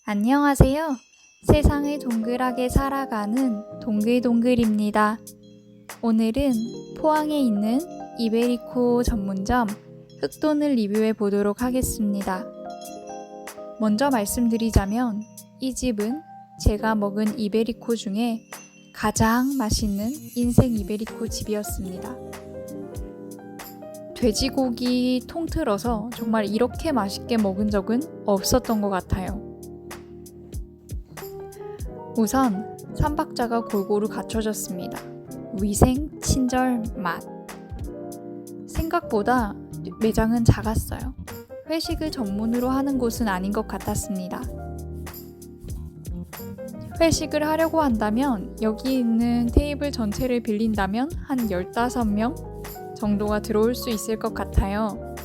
안녕하세요. 세상을 동글하게 살아가는 동글동글입니다. 오늘은 포항에 있는 이베리코 전문점 흑돈을 리뷰해 보도록 하겠습니다. 먼저 말씀드리자면 이 집은 제가 먹은 이베리코 중에 가장 맛있는 인생 이베리코 집이었습니다. 돼지고기 통틀어서 정말 이렇게 맛있게 먹은 적은 없었던 것 같아요. 우선 3박자가 골고루 갖춰졌습니다. 위생, 친절, 맛. 생각보다 매장은 작았어요. 회식을 전문으로 하는 곳은 아닌 것 같았습니다. 회식을 하려고 한다면 여기 있는 테이블 전체를 빌린다면 한 15명 정도가 들어올 수 있을 것 같아요.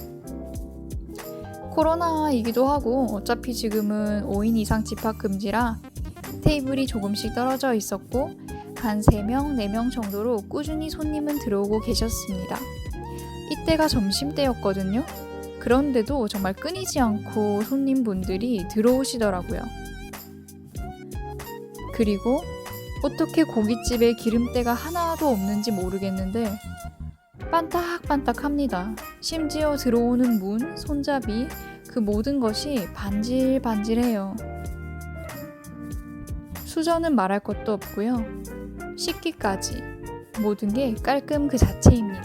코로나이기도 하고 어차피 지금은 5인 이상 집합 금지라 테이블이 조금씩 떨어져 있었고 한 3명, 4명 정도로 꾸준히 손님은 들어오고 계셨습니다. 이때가 점심때였거든요. 그런데도 정말 끊이지 않고 손님분들이 들어오시더라고요. 그리고 어떻게 고깃집에 기름때가 하나도 없는지 모르겠는데 반딱반딱합니다. 심지어 들어오는 문, 손잡이, 그 모든 것이 반질반질해요. 수저는 말할 것도 없고요. 씻기까지 모든 게 깔끔 그 자체입니다.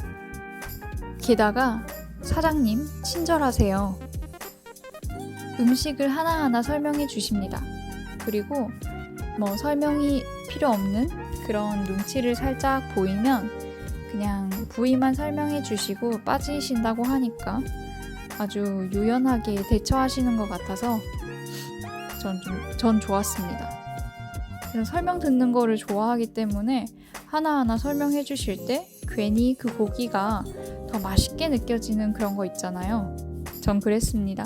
게다가 사장님 친절하세요. 음식을 하나하나 설명해 주십니다. 그리고 설명이 필요 없는 그런 눈치를 살짝 보이면 그냥 부위만 설명해 주시고 빠지신다고 하니까 아주 유연하게 대처하시는 것 같아서 전 좋았습니다. 그래서 설명 듣는 거를 좋아하기 때문에 하나하나 설명해 주실 때 괜히 그 고기가 더 맛있게 느껴지는 그런 거 있잖아요. 전 그랬습니다.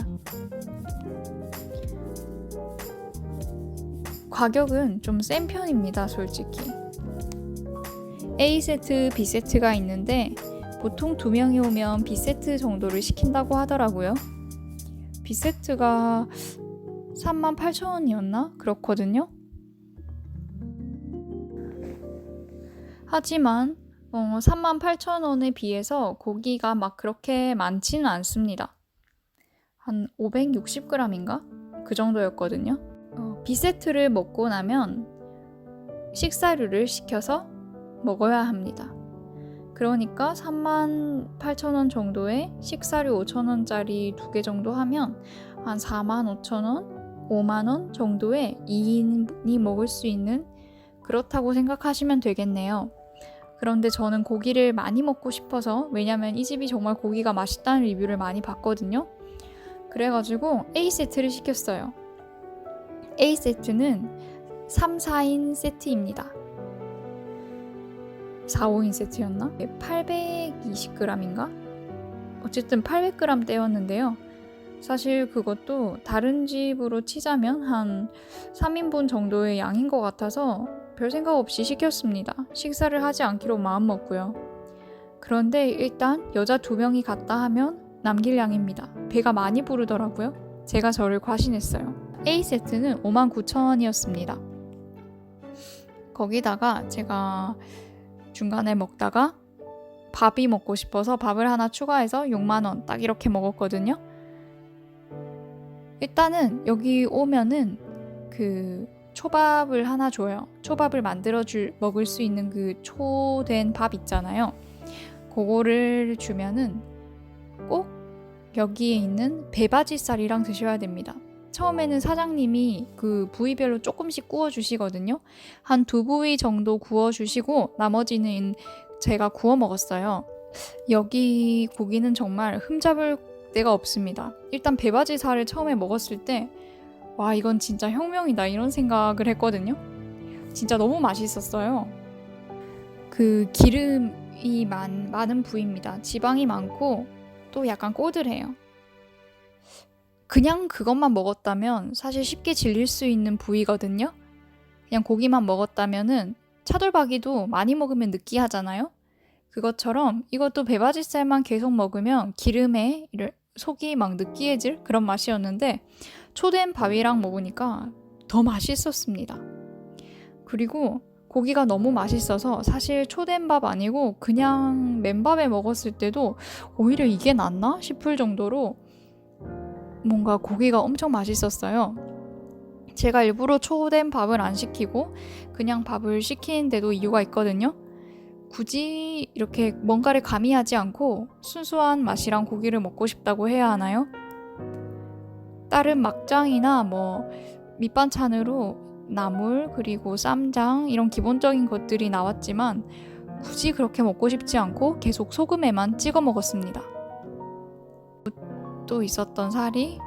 가격은 좀 센 편입니다, 솔직히. A세트, B세트가 있는데 보통 2명이 오면 B세트 정도를 시킨다고 하더라고요. B세트가 38,000원이었나? 그렇거든요. 하지만 38,000원에 비해서 고기가 막 그렇게 많지는 않습니다. 한 560g인가? 그 정도였거든요. B세트를 먹고 나면 식사류를 시켜서 먹어야 합니다. 그러니까 38,000원 정도에 식사류 5,000원짜리 2개 정도 하면 한 45,000원, 5만원 정도에 2인이 먹을 수 있는 그렇다고 생각하시면 되겠네요. 그런데 저는 고기를 많이 먹고 싶어서, 왜냐면 이 집이 정말 고기가 맛있다는 리뷰를 많이 봤거든요. 그래가지고 A세트를 시켰어요. A세트는 3, 4인 세트입니다. 4, 5인 세트였나? 820g인가? 어쨌든 800g 떼였는데요. 사실 그것도 다른 집으로 치자면 한 3인분 정도의 양인 것 같아서 별 생각 없이 시켰습니다. 식사를 하지 않기로 마음먹고요. 그런데 일단 여자 2명이 갔다 하면 남길 양입니다. 배가 많이 부르더라고요. 제가 저를 과신했어요. A세트는 59,000원이었습니다. 거기다가 제가 중간에 먹다가 밥이 먹고 싶어서 밥을 하나 추가해서 6만원 딱 이렇게 먹었거든요. 일단은 여기 오면은 그 초밥을 하나 줘요. 초밥을 먹을 수 있는 그 초된 밥 있잖아요. 그거를 주면은 꼭 여기에 있는 배바지살이랑 드셔야 됩니다. 처음에는 사장님이 그 부위별로 조금씩 구워주시거든요. 한 2부위 정도 구워주시고 나머지는 제가 구워 먹었어요. 여기 고기는 정말 흠잡을 데가 없습니다. 일단 배바지살을 처음에 먹었을 때 와, 이건 진짜 혁명이다 이런 생각을 했거든요. 진짜 너무 맛있었어요. 그 기름이 많은 부위입니다. 지방이 많고 또 약간 꼬들해요. 그냥 그것만 먹었다면 사실 쉽게 질릴 수 있는 부위거든요. 그냥 고기만 먹었다면은 차돌박이도 많이 먹으면 느끼하잖아요. 그것처럼 이것도 배바지살만 계속 먹으면 기름에 속이 막 느끼해질 그런 맛이었는데 초된 밥이랑 먹으니까 더 맛있었습니다. 그리고 고기가 너무 맛있어서 사실 초된 밥 아니고 그냥 맨밥에 먹었을 때도 오히려 이게 낫나 싶을 정도로 뭔가 고기가 엄청 맛있었어요. 제가 일부러 초된 밥을 안 시키고 그냥 밥을 시키는데도 이유가 있거든요. 굳이 이렇게 뭔가를 가미하지 않고 순수한 맛이랑 고기를 먹고 싶다고 해야 하나요? 다른 막장이나 밑반찬으로 나물 그리고 쌈장 이런 기본적인 것들이 나왔지만 굳이 그렇게 먹고 싶지 않고 계속 소금에만 찍어 먹었습니다. 또 있었던 살이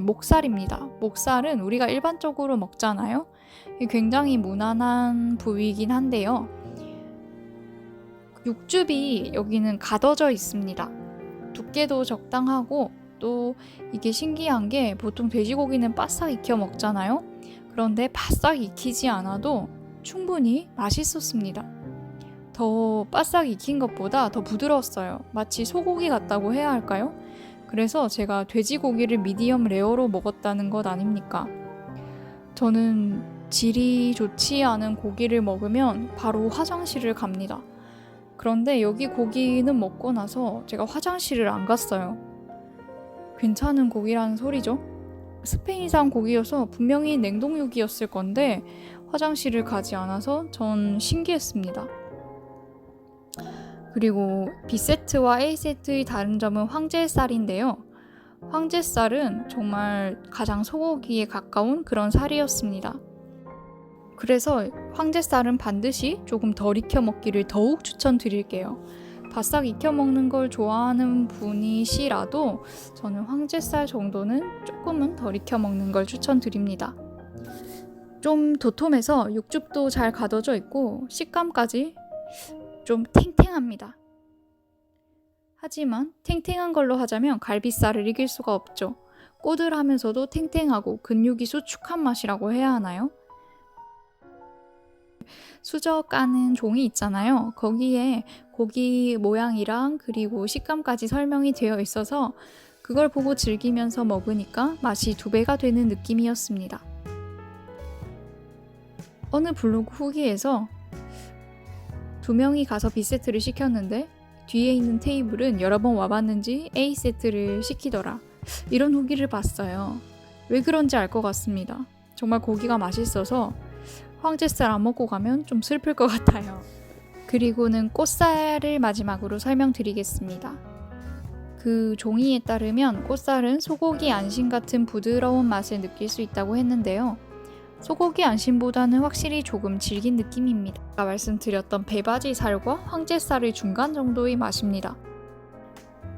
목살입니다. 목살은 우리가 일반적으로 먹잖아요. 굉장히 무난한 부위이긴 한데요. 육즙이 여기는 가둬져 있습니다. 두께도 적당하고 또 이게 신기한 게 보통 돼지고기는 바싹 익혀 먹잖아요. 그런데 바싹 익히지 않아도 충분히 맛있었습니다. 더 바싹 익힌 것보다 더 부드러웠어요. 마치 소고기 같다고 해야 할까요? 그래서 제가 돼지고기를 미디엄 레어로 먹었다는 것 아닙니까? 저는 질이 좋지 않은 고기를 먹으면 바로 화장실을 갑니다. 그런데 여기 고기는 먹고 나서 제가 화장실을 안 갔어요. 괜찮은 고기라는 소리죠? 스페인산 고기여서 분명히 냉동육이었을 건데 화장실을 가지 않아서 전 신기했습니다. 그리고 B세트와 A세트의 다른 점은 황제살인데요. 황제살은 정말 가장 소고기에 가까운 그런 살이었습니다. 그래서 황제살은 반드시 조금 덜 익혀 먹기를 더욱 추천드릴게요. 바싹 익혀 먹는 걸 좋아하는 분이시라도 저는 황제살 정도는 조금은 덜 익혀 먹는 걸 추천드립니다. 좀 도톰해서 육즙도 잘 가둬져 있고 식감까지 좀 탱탱합니다. 하지만 탱탱한 걸로 하자면 갈비살을 이길 수가 없죠. 꼬들하면서도 탱탱하고 근육이 수축한 맛이라고 해야 하나요? 수저 까는 종이 있잖아요. 거기에 고기 모양이랑 그리고 식감까지 설명이 되어 있어서 그걸 보고 즐기면서 먹으니까 맛이 2배가 되는 느낌이었습니다. 어느 블로그 후기에서 2명이 가서 B세트를 시켰는데 뒤에 있는 테이블은 여러 번 와봤는지 A세트를 시키더라. 이런 후기를 봤어요. 왜 그런지 알 것 같습니다. 정말 고기가 맛있어서 황제살 안 먹고 가면 좀 슬플 것 같아요. 그리고는 꽃살을 마지막으로 설명드리겠습니다. 그 종이에 따르면 꽃살은 소고기 안심 같은 부드러운 맛을 느낄 수 있다고 했는데요. 소고기 안심보다는 확실히 조금 질긴 느낌입니다. 아까 말씀드렸던 배바지 살과 황제살의 중간 정도의 맛입니다.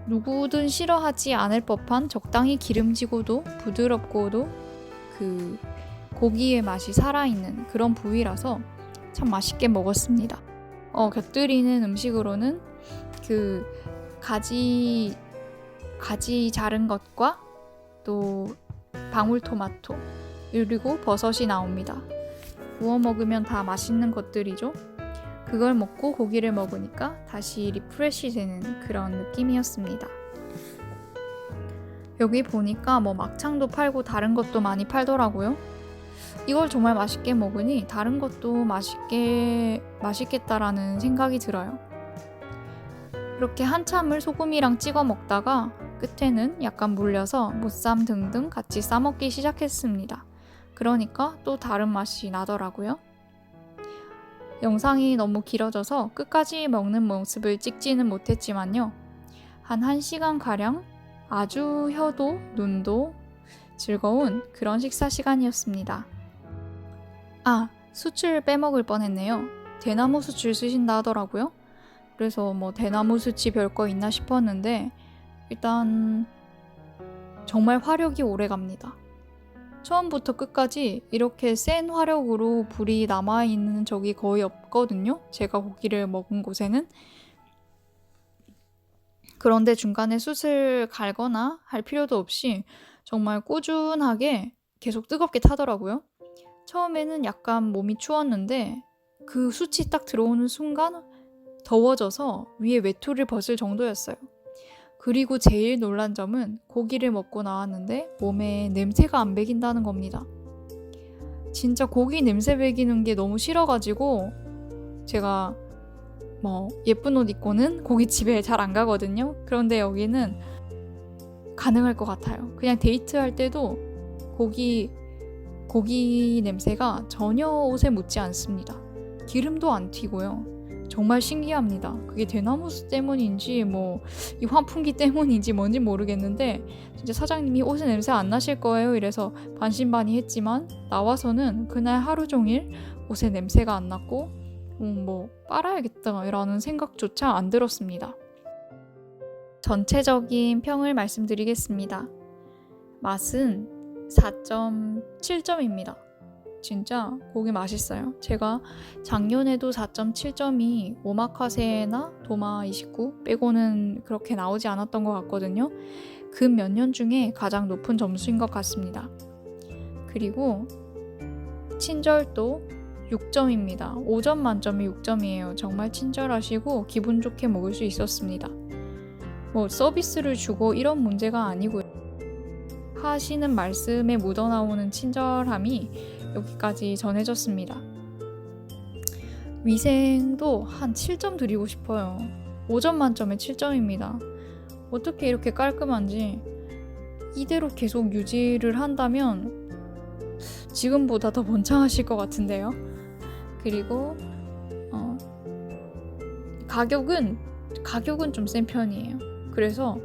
누구든 싫어하지 않을 법한 적당히 기름지고도 부드럽고도 그 고기의 맛이 살아있는 그런 부위라서 참 맛있게 먹었습니다. 곁들이는 음식으로는 그 가지 자른 것과 또 방울토마토 그리고 버섯이 나옵니다. 구워 먹으면 다 맛있는 것들이죠. 그걸 먹고 고기를 먹으니까 다시 리프레시 되는 그런 느낌이었습니다. 여기 보니까 막창도 팔고 다른 것도 많이 팔더라고요. 이걸 정말 맛있게 먹으니 다른 것도 맛있겠다라는 생각이 들어요. 이렇게 한참을 소금이랑 찍어 먹다가 끝에는 약간 물려서 무쌈 등등 같이 싸먹기 시작했습니다. 그러니까 또 다른 맛이 나더라고요. 영상이 너무 길어져서 끝까지 먹는 모습을 찍지는 못했지만요. 한 1시간가량 아주 혀도 눈도 즐거운 그런 식사 시간이었습니다. 수출 빼먹을 뻔했네요. 대나무 수출 쓰신다 하더라고요. 그래서 대나무 수치 별거 있나 싶었는데 일단 정말 화력이 오래 갑니다. 처음부터 끝까지 이렇게 센 화력으로 불이 남아있는 적이 거의 없거든요. 제가 고기를 먹은 곳에는. 그런데 중간에 숯을 갈거나 할 필요도 없이 정말 꾸준하게 계속 뜨겁게 타더라고요. 처음에는 약간 몸이 추웠는데 그 숯이 딱 들어오는 순간 더워져서 위에 외투를 벗을 정도였어요. 그리고 제일 놀란 점은 고기를 먹고 나왔는데 몸에 냄새가 안 배긴다는 겁니다. 진짜 고기 냄새 배기는 게 너무 싫어가지고 제가 예쁜 옷 입고는 고깃집에 잘 안 가거든요. 그런데 여기는 가능할 것 같아요. 그냥 데이트할 때도 고기 냄새가 전혀 옷에 묻지 않습니다. 기름도 안 튀고요. 정말 신기합니다. 그게 대나무숲 때문인지 이 환풍기 때문인지 뭔지 모르겠는데 진짜 사장님이 옷에 냄새 안 나실 거예요 이래서 반신반의했지만 나와서는 그날 하루 종일 옷에 냄새가 안 났고 빨아야겠다 라는 생각조차 안 들었습니다. 전체적인 평을 말씀드리겠습니다. 맛은 4.7점입니다. 진짜 고기 맛있어요. 제가 작년에도 4.7점이 오마카세나 도마29 빼고는 그렇게 나오지 않았던 것 같거든요. 그 몇 년 중에 가장 높은 점수인 것 같습니다. 그리고 친절도 6점입니다. 5점 만점에 6점이에요. 정말 친절하시고 기분 좋게 먹을 수 있었습니다. 서비스를 주고 이런 문제가 아니고요. 하시는 말씀에 묻어나오는 친절함이 여기까지 전해졌습니다. 위생도 한 7점 드리고 싶어요. 5점 만점에 7점입니다. 어떻게 이렇게 깔끔한지 이대로 계속 유지를 한다면 지금보다 더 번창하실 것 같은데요. 그리고 가격은 좀 센 편이에요. 그래서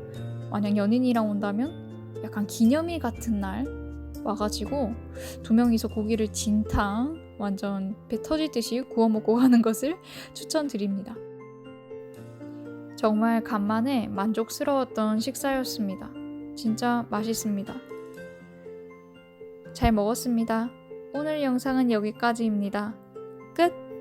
만약 연인이랑 온다면 약간 기념일 같은 날 와가지고 2명이서 고기를 진탕 완전 배 터지듯이 구워 먹고 가는 것을 추천드립니다. 정말 간만에 만족스러웠던 식사였습니다. 진짜 맛있습니다. 잘 먹었습니다. 오늘 영상은 여기까지입니다. 끝!